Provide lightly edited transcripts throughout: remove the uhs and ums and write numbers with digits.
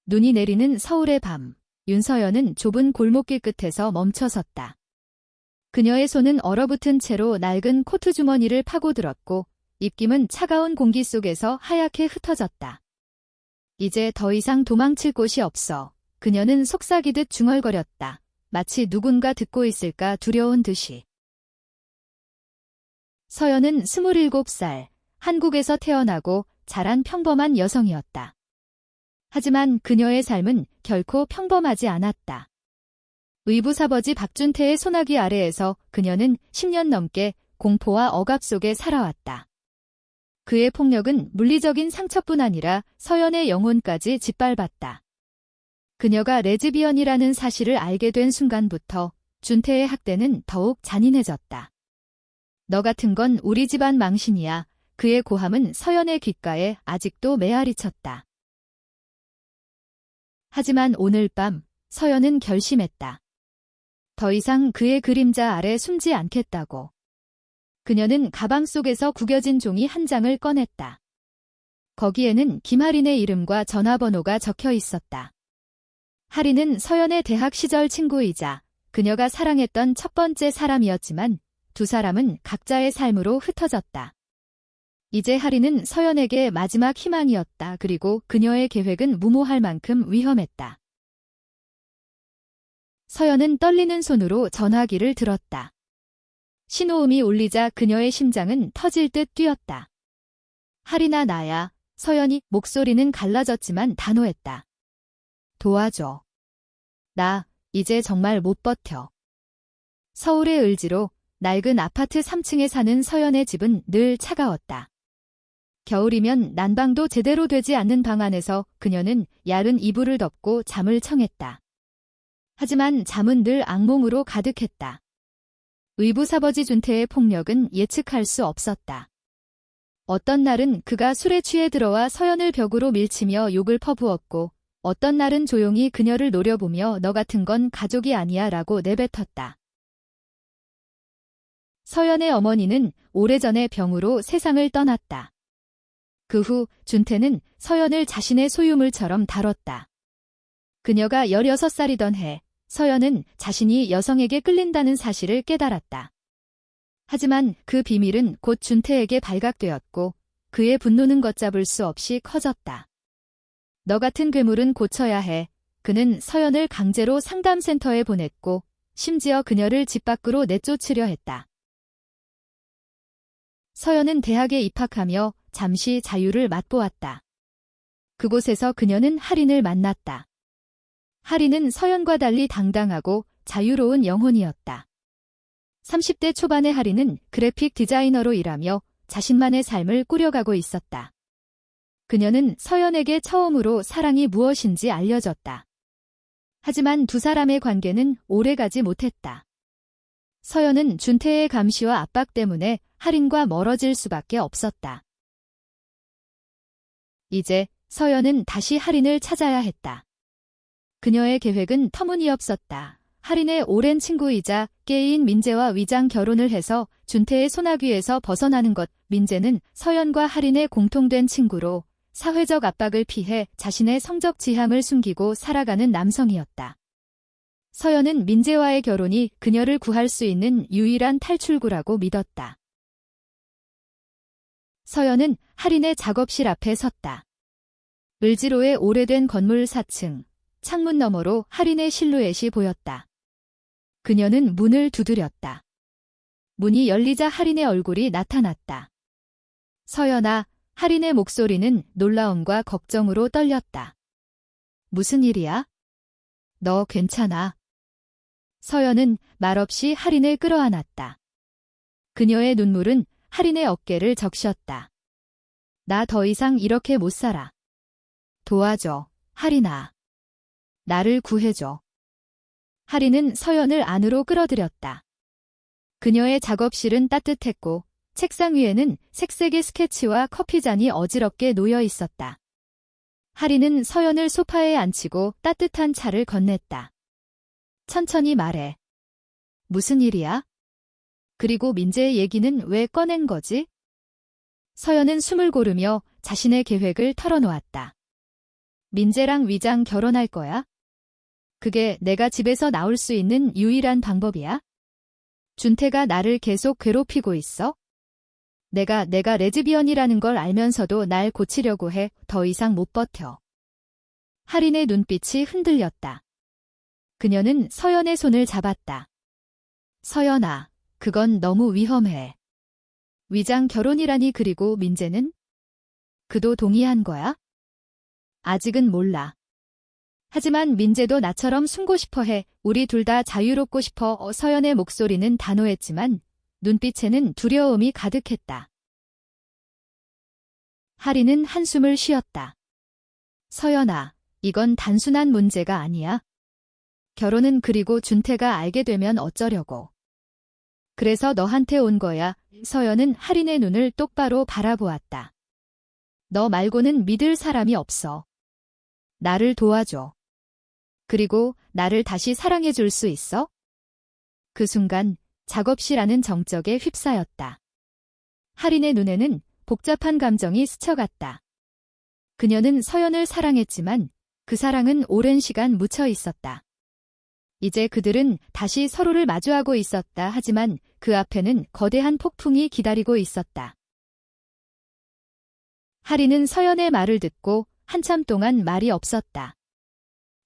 눈이 내리는 서울의 밤, 윤서연은 좁은 골목길 끝에서 멈춰섰다. 그녀의 손은 얼어붙은 채로 낡은 코트 주머니를 파고들었고 입김은 차가운 공기 속에서 하얗게 흩어졌다. 이제 더 이상 도망칠 곳이 없어. 그녀는 속삭이듯 중얼거렸다. 마치 누군가 듣고 있을까 두려운 듯이. 서연은 27살, 한국에서 태어나고 자란 평범한 여성이었다. 하지만 그녀의 삶은 결코 평범하지 않았다. 의부사버지 박준태의 소나기 아래에서 그녀는 10년 넘게 공포와 억압 속에 살아왔다. 그의 폭력은 물리적인 상처뿐 아니라 서연의 영혼까지 짓밟았다. 그녀가 레즈비언이라는 사실을 알게 된 순간부터 준태의 학대는 더욱 잔인해졌다. 너 같은 건 우리 집안 망신이야. 그의 고함은 서연의 귓가에 아직도 메아리 쳤다. 하지만 오늘 밤 서연은 결심했다. 더 이상 그의 그림자 아래 숨지 않겠다고. 그녀는 가방 속에서 구겨진 종이 한 장을 꺼냈다. 거기에는 김하린의 이름과 전화번호가 적혀 있었다. 하린은 서연의 대학 시절 친구이자 그녀가 사랑했던 첫 번째 사람이었지만 두 사람은 각자의 삶으로 흩어졌다. 이제 하린은 서연에게 마지막 희망이었다. 그리고 그녀의 계획은 무모할 만큼 위험했다. 서연은 떨리는 손으로 전화기를 들었다. 신호음이 울리자 그녀의 심장은 터질 듯 뛰었다. 하린아, 나야. 서연이 목소리는 갈라졌지만 단호했다. 도와줘. 나 이제 정말 못 버텨. 서울의 을지로 낡은 아파트 3층에 사는 서연의 집은 늘 차가웠다. 겨울이면 난방도 제대로 되지 않는 방 안에서 그녀는 야른 이불을 덮고 잠을 청했다. 하지만 잠은 늘 악몽으로 가득했다. 의부사버지 준태의 폭력은 예측할 수 없었다. 어떤 날은 그가 술에 취해 들어와 서연을 벽으로 밀치며 욕을 퍼부었고 어떤 날은 조용히 그녀를 노려보며 너 같은 건 가족이 아니야 라고 내뱉었다. 서연의 어머니는 오래전에 병으로 세상을 떠났다. 그 후 준태는 서연을 자신의 소유물처럼 다뤘다. 그녀가 16살이던 해 서연은 자신이 여성에게 끌린다는 사실을 깨달았다. 하지만 그 비밀은 곧 준태에게 발각되었고 그의 분노는 걷잡을 수 없이 커졌다. 너 같은 괴물은 고쳐야 해. 그는 서연을 강제로 상담센터에 보냈고 심지어 그녀를 집 밖으로 내쫓으려 했다. 서연은 대학에 입학하며 잠시 자유를 맛보았다. 그곳에서 그녀는 하린을 만났다. 하린은 서연과 달리 당당하고 자유로운 영혼이었다. 30대 초반의 하린은 그래픽 디자이너로 일하며 자신만의 삶을 꾸려가고 있었다. 그녀는 서연에게 처음으로 사랑이 무엇인지 알려줬다. 하지만 두 사람의 관계는 오래가지 못했다. 서연은 준태의 감시와 압박 때문에 하린과 멀어질 수밖에 없었다. 이제 서연은 다시 하린을 찾아야 했다. 그녀의 계획은 터무니없었다. 하린의 오랜 친구이자 깨인 민재와 위장 결혼을 해서 준태의 소나귀에서 벗어나는 것. 민재는 서연과 하린의 공통된 친구로 사회적 압박을 피해 자신의 성적 지향을 숨기고 살아가는 남성이었다. 서연은 민재와의 결혼이 그녀를 구할 수 있는 유일한 탈출구라고 믿었다. 서연은 하린의 작업실 앞에 섰다. 을지로의 오래된 건물 4층, 창문 너머로 하린의 실루엣이 보였다. 그녀는 문을 두드렸다. 문이 열리자 하린의 얼굴이 나타났다. 서연아, 하린의 목소리는 놀라움과 걱정으로 떨렸다. 무슨 일이야? 너 괜찮아? 서연은 말없이 하린을 끌어안았다. 그녀의 눈물은 하린의 어깨를 적셨다. 나 더 이상 이렇게 못 살아. 도와줘, 하린아. 나를 구해줘. 하린은 서연을 안으로 끌어들였다. 그녀의 작업실은 따뜻했고 책상 위에는 색색의 스케치와 커피잔이 어지럽게 놓여 있었다. 하린은 서연을 소파에 앉히고 따뜻한 차를 건넸다. 천천히 말해. 무슨 일이야? 그리고 민재의 얘기는 왜 꺼낸 거지? 서연은 숨을 고르며 자신의 계획을 털어놓았다. 민재랑 위장 결혼할 거야? 그게 내가 집에서 나올 수 있는 유일한 방법이야? 준태가 나를 계속 괴롭히고 있어? 내가 레즈비언이라는 걸 알면서도 날 고치려고 해. 더 이상 못 버텨. 할인의 눈빛이 흔들렸다. 그녀는 서연의 손을 잡았다. 서연아, 그건 너무 위험해. 위장 결혼이라니. 그리고 민재는? 그도 동의한 거야? 아직은 몰라. 하지만 민재도 나처럼 숨고 싶어 해. 우리 둘 다 자유롭고 싶어. 서연의 목소리는 단호했지만 눈빛에는 두려움이 가득했다. 할인은 한숨을 쉬었다. 서연아, 이건 단순한 문제가 아니야. 결혼은 그리고 준태가 알게 되면 어쩌려고. 그래서 너한테 온 거야. 서연은 할인의 눈을 똑바로 바라보았다. 너 말고는 믿을 사람이 없어. 나를 도와줘. 그리고 나를 다시 사랑해 줄 수 있어? 그 순간 작업실 안은 정적에 휩싸였다. 할인의 눈에는 복잡한 감정이 스쳐갔다. 그녀는 서연을 사랑했지만 그 사랑은 오랜 시간 묻혀 있었다. 이제 그들은 다시 서로를 마주하고 있었다. 하지만 그 앞에는 거대한 폭풍이 기다리고 있었다. 할인은 서연의 말을 듣고 한참 동안 말이 없었다.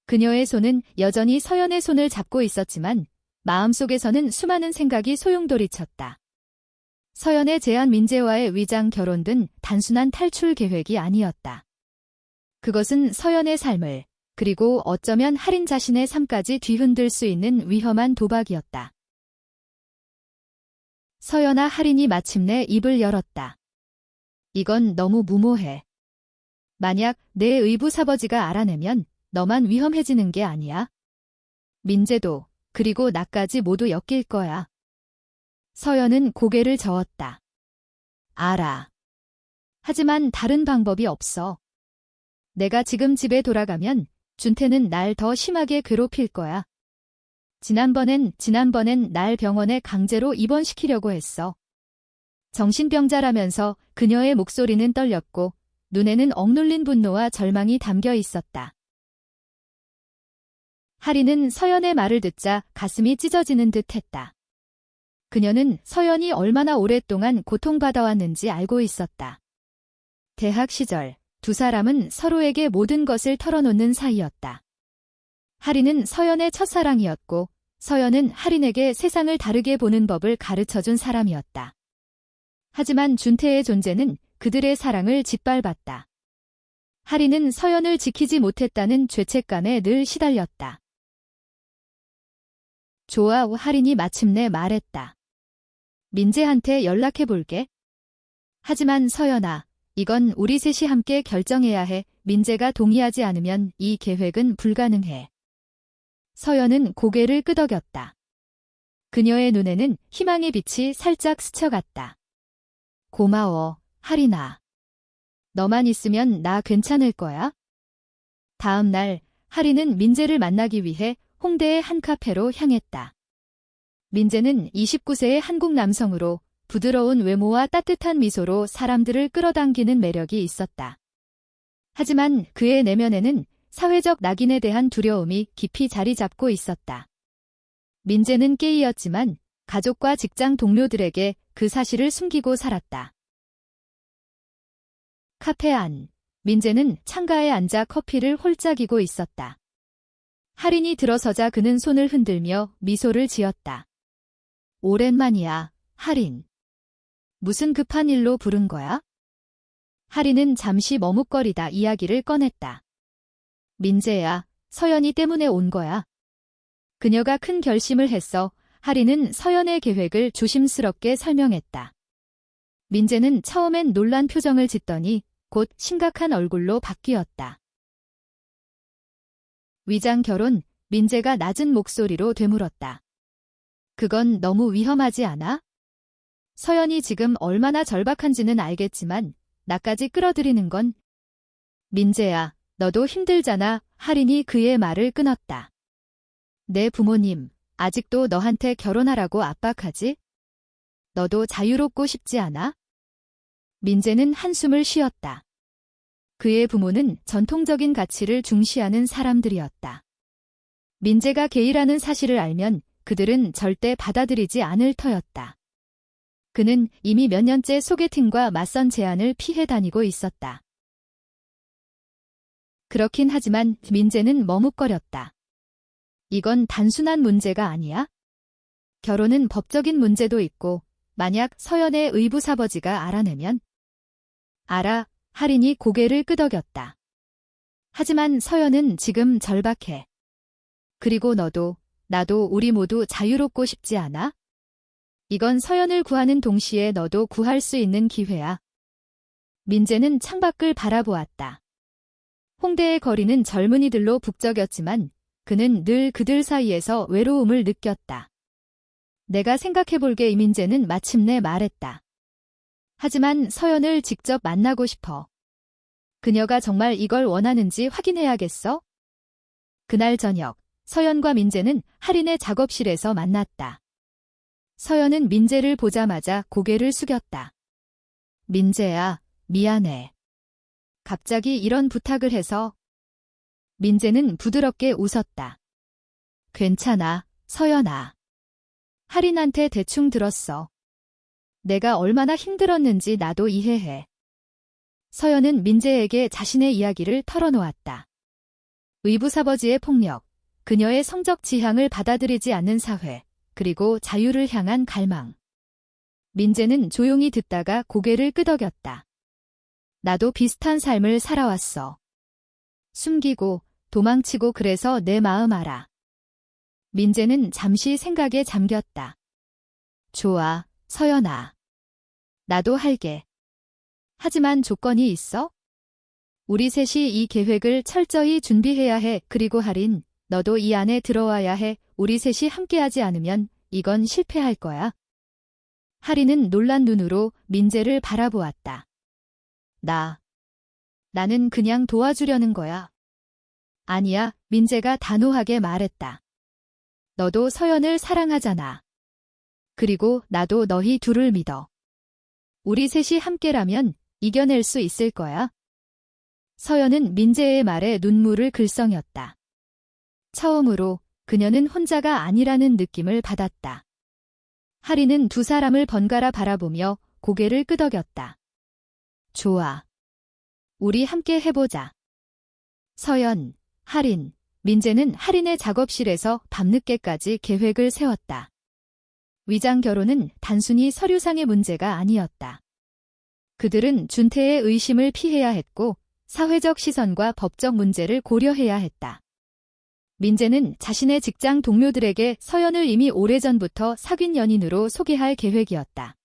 그녀의 손은 여전히 서연의 손을 잡고 있었지만 마음속에서는 수많은 생각이 소용돌이쳤다. 서연의 제안, 민재와의 위장 결혼 등 단순한 탈출 계획이 아니었다. 그것은 서연의 삶을, 그리고 어쩌면 할인 자신의 삶까지 뒤흔들 수 있는 위험한 도박이었다. 서연아, 할인이 마침내 입을 열었다. 이건 너무 무모해. 만약 내 의부사버지가 알아내면 너만 위험해지는 게 아니야. 민재도, 그리고 나까지 모두 엮일 거야. 서연은 고개를 저었다. 알아. 하지만 다른 방법이 없어. 내가 지금 집에 돌아가면 준태는 날 더 심하게 괴롭힐 거야. 지난번엔 날 병원에 강제로 입원시키려고 했어. 정신병자라면서. 그녀의 목소리는 떨렸고 눈에는 억눌린 분노와 절망이 담겨 있었다. 할인은 서연의 말을 듣자 가슴이 찢어지는 듯 했다. 그녀는 서연이 얼마나 오랫동안 고통받아왔는지 알고 있었다. 대학 시절 두 사람은 서로에게 모든 것을 털어놓는 사이였다. 할인은 서연의 첫사랑이었고 서연은 할인에게 세상을 다르게 보는 법을 가르쳐준 사람이었다. 하지만 준태의 존재는 그들의 사랑을 짓밟았다. 할인은 서연을 지키지 못했다는 죄책감에 늘 시달렸다. 좋아, 할인이 마침내 말했다. 민재한테 연락해볼게. 하지만 서연아, 이건 우리 셋이 함께 결정해야 해. 민재가 동의하지 않으면 이 계획은 불가능해. 서연은 고개를 끄덕였다. 그녀의 눈에는 희망의 빛이 살짝 스쳐갔다. 고마워, 할인아. 너만 있으면 나 괜찮을 거야. 다음 날, 할인은 민재를 만나기 위해 홍대의 한 카페로 향했다. 민재는 29세의 한국 남성으로 부드러운 외모와 따뜻한 미소로 사람들을 끌어당기는 매력이 있었다. 하지만 그의 내면에는 사회적 낙인에 대한 두려움이 깊이 자리 잡고 있었다. 민재는 게이였지만 가족과 직장 동료들에게 그 사실을 숨기고 살았다. 카페 안, 민재는 창가에 앉아 커피를 홀짝이고 있었다. 할인이 들어서자 그는 손을 흔들며 미소를 지었다. 오랜만이야, 할인. 무슨 급한 일로 부른 거야? 할인은 잠시 머뭇거리다 이야기를 꺼냈다. 민재야, 서연이 때문에 온 거야. 그녀가 큰 결심을 했어. 할인은 서연의 계획을 조심스럽게 설명했다. 민재는 처음엔 놀란 표정을 짓더니 곧 심각한 얼굴로 바뀌었다. 위장 결혼, 민재가 낮은 목소리로 되물었다. 그건 너무 위험하지 않아? 서연이 지금 얼마나 절박한지는 알겠지만 나까지 끌어들이는 건. 민재야, 너도 힘들잖아. 할인이 그의 말을 끊었다. 내 부모님, 아직도 너한테 결혼하라고 압박하지? 너도 자유롭고 싶지 않아? 민재는 한숨을 쉬었다. 그의 부모는 전통적인 가치를 중시하는 사람들이었다. 민재가 게이라는 사실을 알면 그들은 절대 받아들이지 않을 터였다. 그는 이미 몇 년째 소개팅과 맞선 제안을 피해 다니고 있었다. 그렇긴 하지만 민재는 머뭇거렸다. 이건 단순한 문제가 아니야? 결혼은 법적인 문제도 있고 만약 서연의 의부사버지가 알아내면? 알아, 할인이 고개를 끄덕였다. 하지만 서연은 지금 절박해. 그리고 너도, 나도 우리 모두 자유롭고 싶지 않아? 이건 서연을 구하는 동시에 너도 구할 수 있는 기회야. 민재는 창밖을 바라보았다. 홍대의 거리는 젊은이들로 북적였지만 그는 늘 그들 사이에서 외로움을 느꼈다. 내가 생각해볼게. 이민재는 마침내 말했다. 하지만 서연을 직접 만나고 싶어. 그녀가 정말 이걸 원하는지 확인해야겠어? 그날 저녁, 서연과 민재는 할인의 작업실에서 만났다. 서연은 민재를 보자마자 고개를 숙였다. 민재야, 미안해. 갑자기 이런 부탁을 해서. 민재는 부드럽게 웃었다. 괜찮아, 서연아. 할인한테 대충 들었어. 내가 얼마나 힘들었는지 나도 이해해. 서연은 민재에게 자신의 이야기를 털어놓았다. 의부사버지의 폭력, 그녀의 성적 지향을 받아들이지 않는 사회, 그리고 자유를 향한 갈망. 민재는 조용히 듣다가 고개를 끄덕였다. 나도 비슷한 삶을 살아왔어. 숨기고, 도망치고 그래서 내 마음 알아. 민재는 잠시 생각에 잠겼다. 좋아, 서연아. 나도 할게. 하지만 조건이 있어? 우리 셋이 이 계획을 철저히 준비해야 해. 그리고 할인, 너도 이 안에 들어와야 해. 우리 셋이 함께하지 않으면 이건 실패할 거야. 할인은 놀란 눈으로 민재를 바라보았다. 나는 그냥 도와주려는 거야. 아니야, 민재가 단호하게 말했다. 너도 서연을 사랑하잖아. 그리고 나도 너희 둘을 믿어. 우리 셋이 함께라면 이겨낼 수 있을 거야. 서연은 민재의 말에 눈물을 글썽였다. 처음으로 그녀는 혼자가 아니라는 느낌을 받았다. 할인은 두 사람을 번갈아 바라보며 고개를 끄덕였다. 좋아. 우리 함께 해보자. 서연, 할인, 민재는 할인의 작업실에서 밤늦게까지 계획을 세웠다. 위장 결혼은 단순히 서류상의 문제가 아니었다. 그들은 준태의 의심을 피해야 했고 사회적 시선과 법적 문제를 고려해야 했다. 민재는 자신의 직장 동료들에게 서연을 이미 오래전부터 사귄 연인으로 소개할 계획이었다.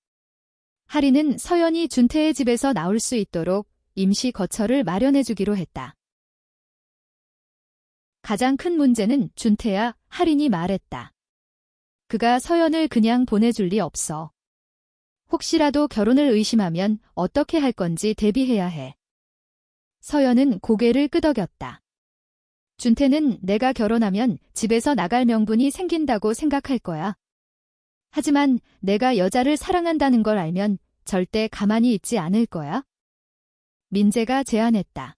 할인은 서연이 준태의 집에서 나올 수 있도록 임시 거처를 마련해주기로 했다. 가장 큰 문제는 준태야, 할인이 말했다. 그가 서연을 그냥 보내줄 리 없어. 혹시라도 결혼을 의심하면 어떻게 할 건지 대비해야 해. 서연은 고개를 끄덕였다. 준태는 내가 결혼하면 집에서 나갈 명분이 생긴다고 생각할 거야. 하지만 내가 여자를 사랑한다는 걸 알면 절대 가만히 있지 않을 거야. 민재가 제안했다.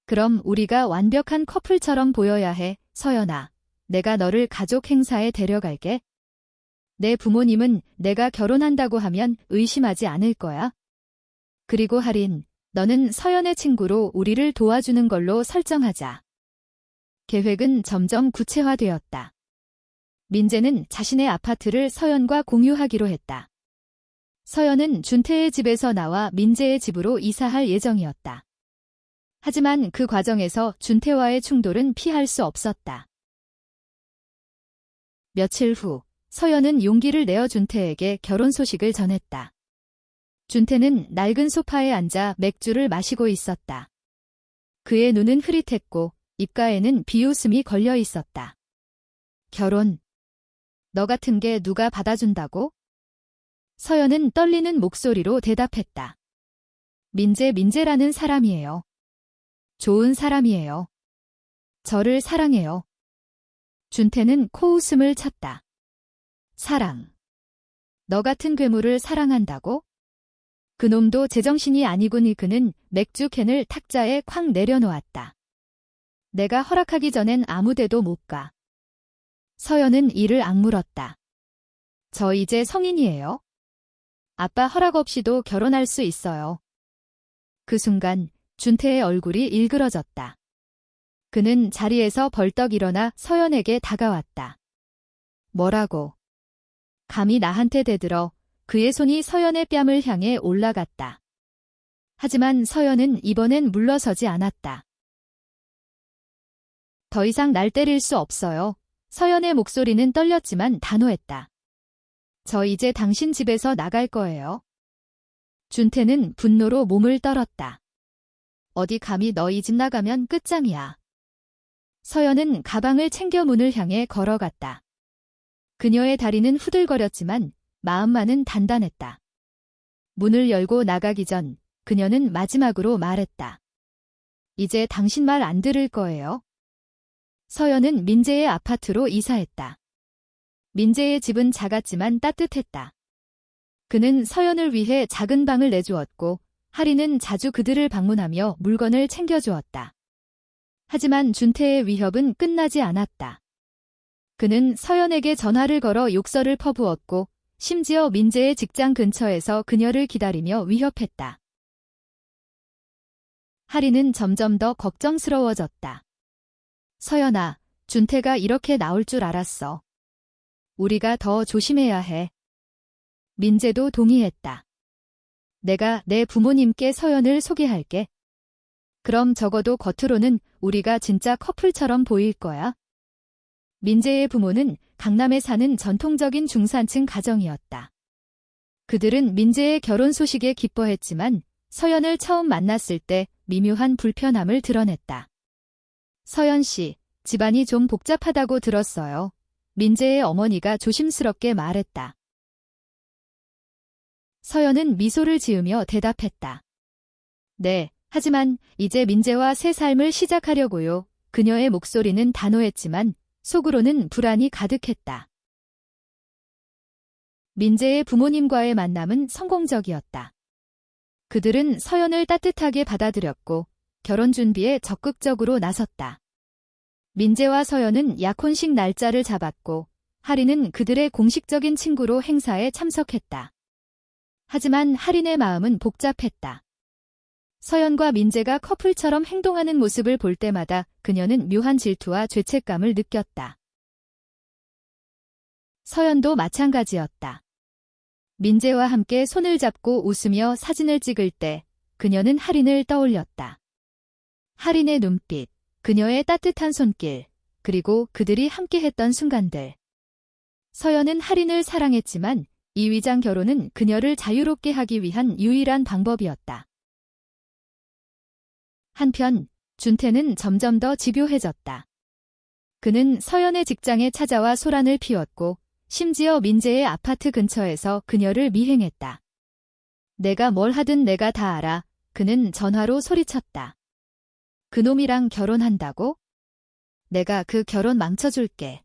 그럼 우리가 완벽한 커플처럼 보여야 해, 서연아. 내가 너를 가족 행사에 데려갈게. 내 부모님은 내가 결혼한다고 하면 의심하지 않을 거야. 그리고 할인, 너는 서연의 친구로 우리를 도와주는 걸로 설정하자. 계획은 점점 구체화되었다. 민재는 자신의 아파트를 서연과 공유하기로 했다. 서연은 준태의 집에서 나와 민재의 집으로 이사할 예정이었다. 하지만 그 과정에서 준태와의 충돌은 피할 수 없었다. 며칠 후, 서연은 용기를 내어 준태에게 결혼 소식을 전했다. 준태는 낡은 소파에 앉아 맥주를 마시고 있었다. 그의 눈은 흐릿했고 입가에는 비웃음이 걸려 있었다. 결혼? 너 같은 게 누가 받아준다고? 서연은 떨리는 목소리로 대답했다. 민재라는 사람이에요. 좋은 사람이에요. 저를 사랑해요. 준태는 코웃음을 쳤다. 사랑. 너 같은 괴물을 사랑한다고? 그놈도 제정신이 아니군. 그는 맥주 캔을 탁자에 쾅 내려놓았다. 내가 허락하기 전엔 아무 데도 못 가. 서연은 이를 악물었다. 저 이제 성인이에요. 아빠 허락 없이도 결혼할 수 있어요. 그 순간 준태의 얼굴이 일그러졌다. 그는 자리에서 벌떡 일어나 서연에게 다가왔다. 뭐라고? 감히 나한테 대들어. 그의 손이 서연의 뺨을 향해 올라갔다. 하지만 서연은 이번엔 물러서지 않았다. 더 이상 날 때릴 수 없어요. 서연의 목소리는 떨렸지만 단호했다. 저 이제 당신 집에서 나갈 거예요. 준태는 분노로 몸을 떨었다. 어디 감히 너희 집 나가면 끝장이야. 서연은 가방을 챙겨 문을 향해 걸어갔다. 그녀의 다리는 후들거렸지만 마음만은 단단했다. 문을 열고 나가기 전 그녀는 마지막으로 말했다. 이제 당신 말 안 들을 거예요. 서연은 민재의 아파트로 이사했다. 민재의 집은 작았지만 따뜻했다. 그는 서연을 위해 작은 방을 내주었고 하리는 자주 그들을 방문하며 물건을 챙겨주었다. 하지만 준태의 위협은 끝나지 않았다. 그는 서연에게 전화를 걸어 욕설을 퍼부었고 심지어 민재의 직장 근처에서 그녀를 기다리며 위협했다. 하리는 점점 더 걱정스러워졌다. 서연아, 준태가 이렇게 나올 줄 알았어. 우리가 더 조심해야 해. 민재도 동의했다. 내가 내 부모님께 서연을 소개할게. 그럼 적어도 겉으로는 우리가 진짜 커플처럼 보일 거야. 민재의 부모는 강남에 사는 전통적인 중산층 가정이었다. 그들은 민재의 결혼 소식에 기뻐했지만 서연을 처음 만났을 때 미묘한 불편함을 드러냈다. 서연 씨, 집안이 좀 복잡하다고 들었어요. 민재의 어머니가 조심스럽게 말했다. 서연은 미소를 지으며 대답했다. 네, 하지만 이제 민재와 새 삶을 시작하려고요. 그녀의 목소리는 단호했지만 속으로는 불안이 가득했다. 민재의 부모님과의 만남은 성공적이었다. 그들은 서연을 따뜻하게 받아들였고 결혼 준비에 적극적으로 나섰다. 민재와 서연은 약혼식 날짜를 잡았고 하리는 그들의 공식적인 친구로 행사에 참석했다. 하지만 하린의 마음은 복잡했다. 서연과 민재가 커플처럼 행동하는 모습을 볼 때마다 그녀는 묘한 질투와 죄책감을 느꼈다. 서연도 마찬가지였다. 민재와 함께 손을 잡고 웃으며 사진을 찍을 때 그녀는 하린을 떠올렸다. 하린의 눈빛, 그녀의 따뜻한 손길, 그리고 그들이 함께했던 순간들. 서연은 하린을 사랑했지만 이 위장 결혼은 그녀를 자유롭게 하기 위한 유일한 방법이었다. 한편 준태는 점점 더 집요해졌다. 그는 서연의 직장에 찾아와 소란을 피웠고 심지어 민재의 아파트 근처에서 그녀를 미행했다. 내가 뭘 하든 내가 다 알아. 그는 전화로 소리쳤다. 그놈이랑 결혼한다고? 내가 그 결혼 망쳐줄게.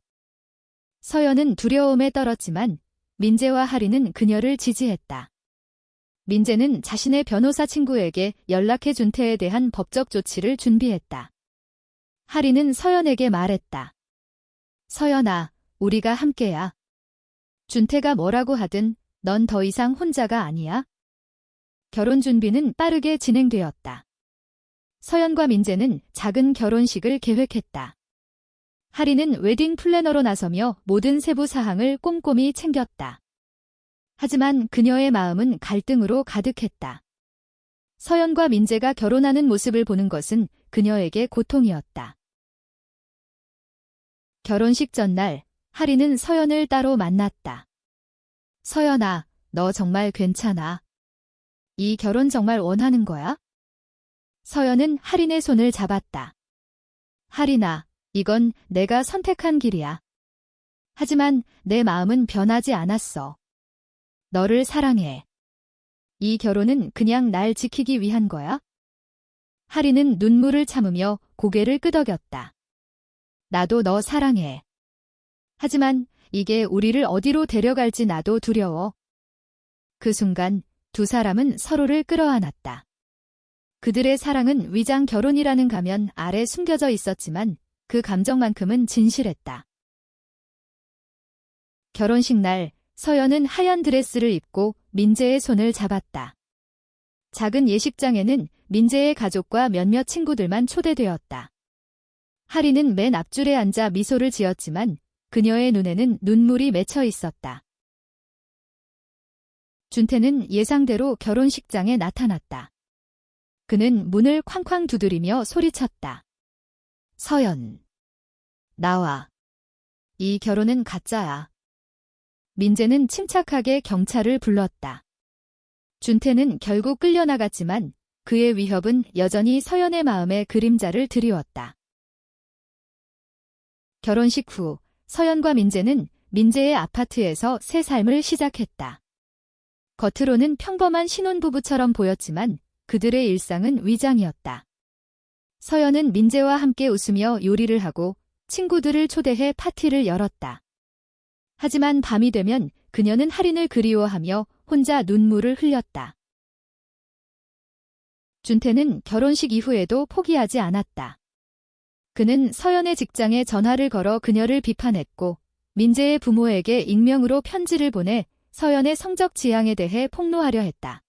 서연은 두려움에 떨었지만 민재와 하리는 그녀를 지지했다. 민재는 자신의 변호사 친구에게 연락해 준태에 대한 법적 조치를 준비했다. 하리는 서연에게 말했다. 서연아, 우리가 함께야. 준태가 뭐라고 하든 넌 더 이상 혼자가 아니야. 결혼 준비는 빠르게 진행되었다. 서연과 민재는 작은 결혼식을 계획했다. 하리는 웨딩 플래너로 나서며 모든 세부 사항을 꼼꼼히 챙겼다. 하지만 그녀의 마음은 갈등으로 가득했다. 서연과 민재가 결혼하는 모습을 보는 것은 그녀에게 고통이었다. 결혼식 전날, 하리는 서연을 따로 만났다. 서연아, 너 정말 괜찮아. 이 결혼 정말 원하는 거야? 서연은 하린의 손을 잡았다. 하린아, 이건 내가 선택한 길이야. 하지만 내 마음은 변하지 않았어. 너를 사랑해. 이 결혼은 그냥 날 지키기 위한 거야? 하리는 눈물을 참으며 고개를 끄덕였다. 나도 너 사랑해. 하지만 이게 우리를 어디로 데려갈지 나도 두려워. 그 순간 두 사람은 서로를 끌어안았다. 그들의 사랑은 위장 결혼이라는 가면 아래 숨겨져 있었지만 그 감정만큼은 진실했다. 결혼식 날, 서연은 하얀 드레스를 입고 민재의 손을 잡았다. 작은 예식장에는 민재의 가족과 몇몇 친구들만 초대되었다. 하리는 맨 앞줄에 앉아 미소를 지었지만 그녀의 눈에는 눈물이 맺혀 있었다. 준태는 예상대로 결혼식장에 나타났다. 그는 문을 쾅쾅 두드리며 소리쳤다. 서연. 나와. 이 결혼은 가짜야. 민재는 침착하게 경찰을 불렀다. 준태는 결국 끌려나갔지만 그의 위협은 여전히 서연의 마음에 그림자를 드리웠다. 결혼식 후 서연과 민재는 민재의 아파트에서 새 삶을 시작했다. 겉으로는 평범한 신혼부부처럼 보였지만 그들의 일상은 위장이었다. 서연은 민재와 함께 웃으며 요리를 하고 친구들을 초대해 파티를 열었다. 하지만 밤이 되면 그녀는 할인을 그리워하며 혼자 눈물을 흘렸다. 준태는 결혼식 이후에도 포기하지 않았다. 그는 서연의 직장에 전화를 걸어 그녀를 비판했고 민재의 부모에게 익명으로 편지를 보내 서연의 성적 지향에 대해 폭로하려 했다.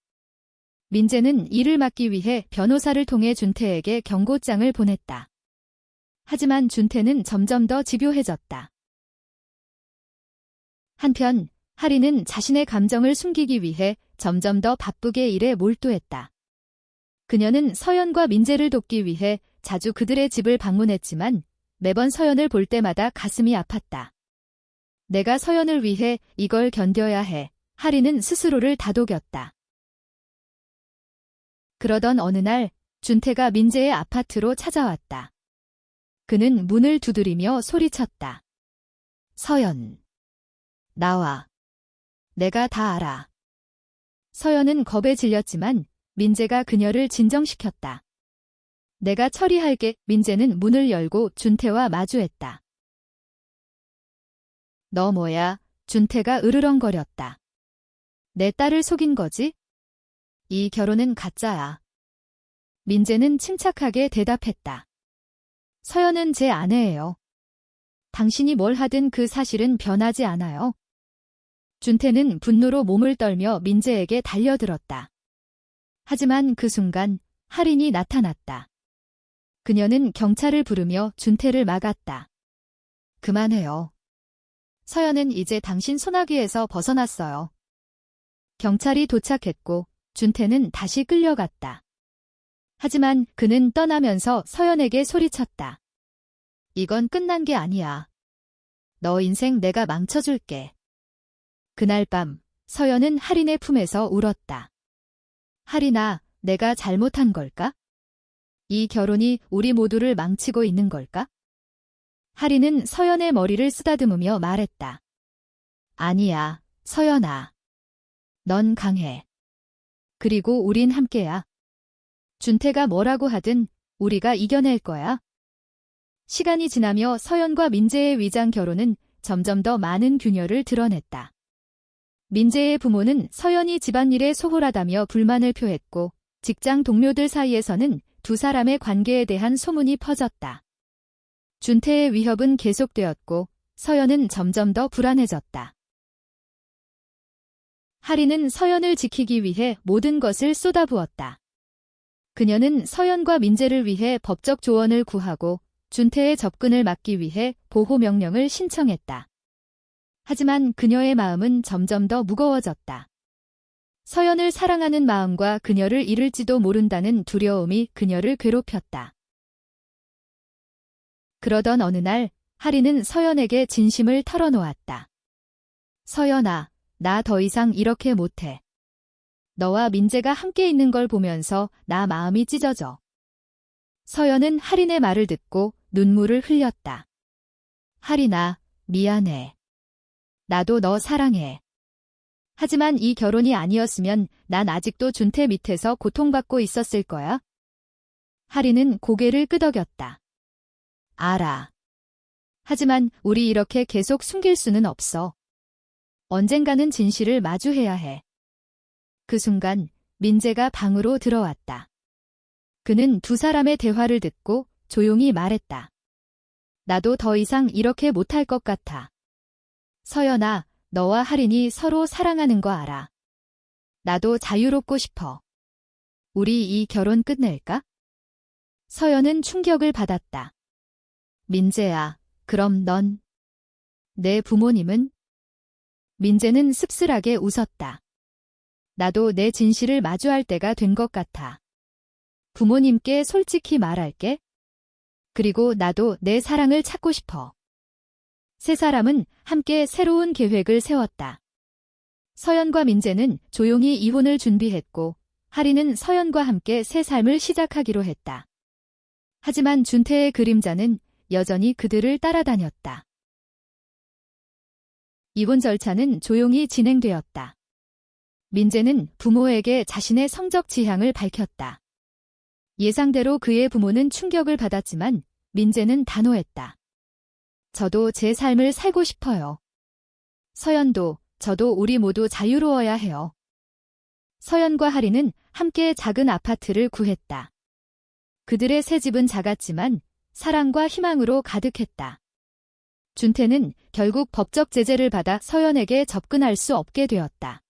민재는 이를 막기 위해 변호사를 통해 준태에게 경고장을 보냈다. 하지만 준태는 점점 더 집요해졌다. 한편 하리는 자신의 감정을 숨기기 위해 점점 더 바쁘게 일에 몰두했다. 그녀는 서연과 민재를 돕기 위해 자주 그들의 집을 방문했지만 매번 서연을 볼 때마다 가슴이 아팠다. 내가 서연을 위해 이걸 견뎌야 해. 하리는 스스로를 다독였다. 그러던 어느 날 준태가 민재의 아파트로 찾아왔다. 그는 문을 두드리며 소리쳤다. 서연. 나와. 내가 다 알아. 서연은 겁에 질렸지만 민재가 그녀를 진정시켰다. 내가 처리할게. 민재는 문을 열고 준태와 마주했다. 너 뭐야? 준태가 으르렁거렸다. 내 딸을 속인 거지? 이 결혼은 가짜야. 민재는 침착하게 대답했다. 서연은 제 아내예요. 당신이 뭘 하든 그 사실은 변하지 않아요. 준태는 분노로 몸을 떨며 민재에게 달려들었다. 하지만 그 순간 할인이 나타났다. 그녀는 경찰을 부르며 준태를 막았다. 그만해요. 서연은 이제 당신 소나기에서 벗어났어요. 경찰이 도착했고 준태는 다시 끌려갔다. 하지만 그는 떠나면서 서연에게 소리쳤다. 이건 끝난 게 아니야. 너 인생 내가 망쳐줄게. 그날 밤 서연은 할인의 품에서 울었다. 할인아, 내가 잘못한 걸까? 이 결혼이 우리 모두를 망치고 있는 걸까? 할인은 서연의 머리를 쓰다듬으며 말했다. 아니야, 서연아. 넌 강해. 그리고 우린 함께야. 준태가 뭐라고 하든 우리가 이겨낼 거야. 시간이 지나며 서연과 민재의 위장 결혼은 점점 더 많은 균열을 드러냈다. 민재의 부모는 서연이 집안일에 소홀하다며 불만을 표했고 직장 동료들 사이에서는 두 사람의 관계에 대한 소문이 퍼졌다. 준태의 위협은 계속되었고 서연은 점점 더 불안해졌다. 할인은 서연을 지키기 위해 모든 것을 쏟아부었다. 그녀는 서연과 민재를 위해 법적 조언을 구하고 준태의 접근을 막기 위해 보호명령을 신청했다. 하지만 그녀의 마음은 점점 더 무거워졌다. 서연을 사랑하는 마음과 그녀를 잃을지도 모른다는 두려움이 그녀를 괴롭혔다. 그러던 어느 날 할인은 서연에게 진심을 털어놓았다. 서연아, 나 더 이상 이렇게 못해. 너와 민재가 함께 있는 걸 보면서 나 마음이 찢어져. 서연은 할인의 말을 듣고 눈물을 흘렸다. 할인아, 미안해. 나도 너 사랑해. 하지만 이 결혼이 아니었으면 난 아직도 준태 밑에서 고통받고 있었을 거야. 할인은 고개를 끄덕였다. 알아. 하지만 우리 이렇게 계속 숨길 수는 없어. 언젠가는 진실을 마주해야 해. 그 순간 민재가 방으로 들어왔다. 그는 두 사람의 대화를 듣고 조용히 말했다. 나도 더 이상 이렇게 못할 것 같아. 서연아, 너와 할인이 서로 사랑하는 거 알아. 나도 자유롭고 싶어. 우리 이 결혼 끝낼까? 서연은 충격을 받았다. 민재야, 그럼 넌? 내 부모님은? 민재는 씁쓸하게 웃었다. 나도 내 진실을 마주할 때가 된 것 같아. 부모님께 솔직히 말할게. 그리고 나도 내 사랑을 찾고 싶어. 세 사람은 함께 새로운 계획을 세웠다. 서연과 민재는 조용히 이혼을 준비했고, 할인은 서연과 함께 새 삶을 시작하기로 했다. 하지만 준태의 그림자는 여전히 그들을 따라다녔다. 이혼 절차는 조용히 진행되었다. 민재는 부모에게 자신의 성적 지향을 밝혔다. 예상대로 그의 부모는 충격을 받았지만 민재는 단호했다. 저도 제 삶을 살고 싶어요. 서연도, 저도 우리 모두 자유로워야 해요. 서연과 할인은 함께 작은 아파트를 구했다. 그들의 새 집은 작았지만 사랑과 희망으로 가득했다. 준태는 결국 법적 제재를 받아 서연에게 접근할 수 없게 되었다.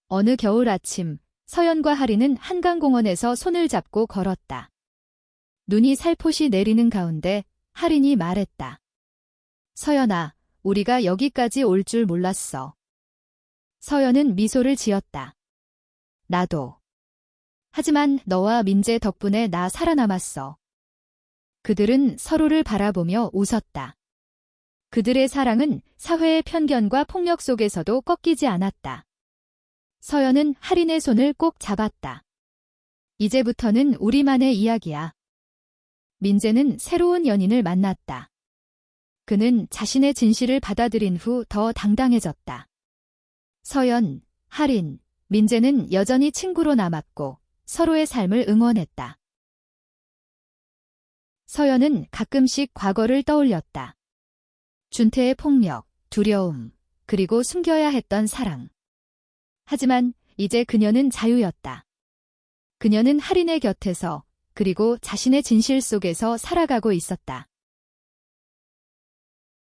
어느 겨울 아침, 서연과 할인은 한강공원에서 손을 잡고 걸었다. 눈이 살포시 내리는 가운데 할인이 말했다. 서연아, 우리가 여기까지 올 줄 몰랐어. 서연은 미소를 지었다. 나도. 하지만 너와 민재 덕분에 나 살아남았어. 그들은 서로를 바라보며 웃었다. 그들의 사랑은 사회의 편견과 폭력 속에서도 꺾이지 않았다. 서연은 할인의 손을 꼭 잡았다. 이제부터는 우리만의 이야기야. 민재는 새로운 연인을 만났다. 그는 자신의 진실을 받아들인 후 더 당당해졌다. 서연, 할인, 민재는 여전히 친구로 남았고 서로의 삶을 응원했다. 서연은 가끔씩 과거를 떠올렸다. 준태의 폭력, 두려움, 그리고 숨겨야 했던 사랑. 하지만 이제 그녀는 자유였다. 그녀는 할인의 곁에서 그리고 자신의 진실 속에서 살아가고 있었다.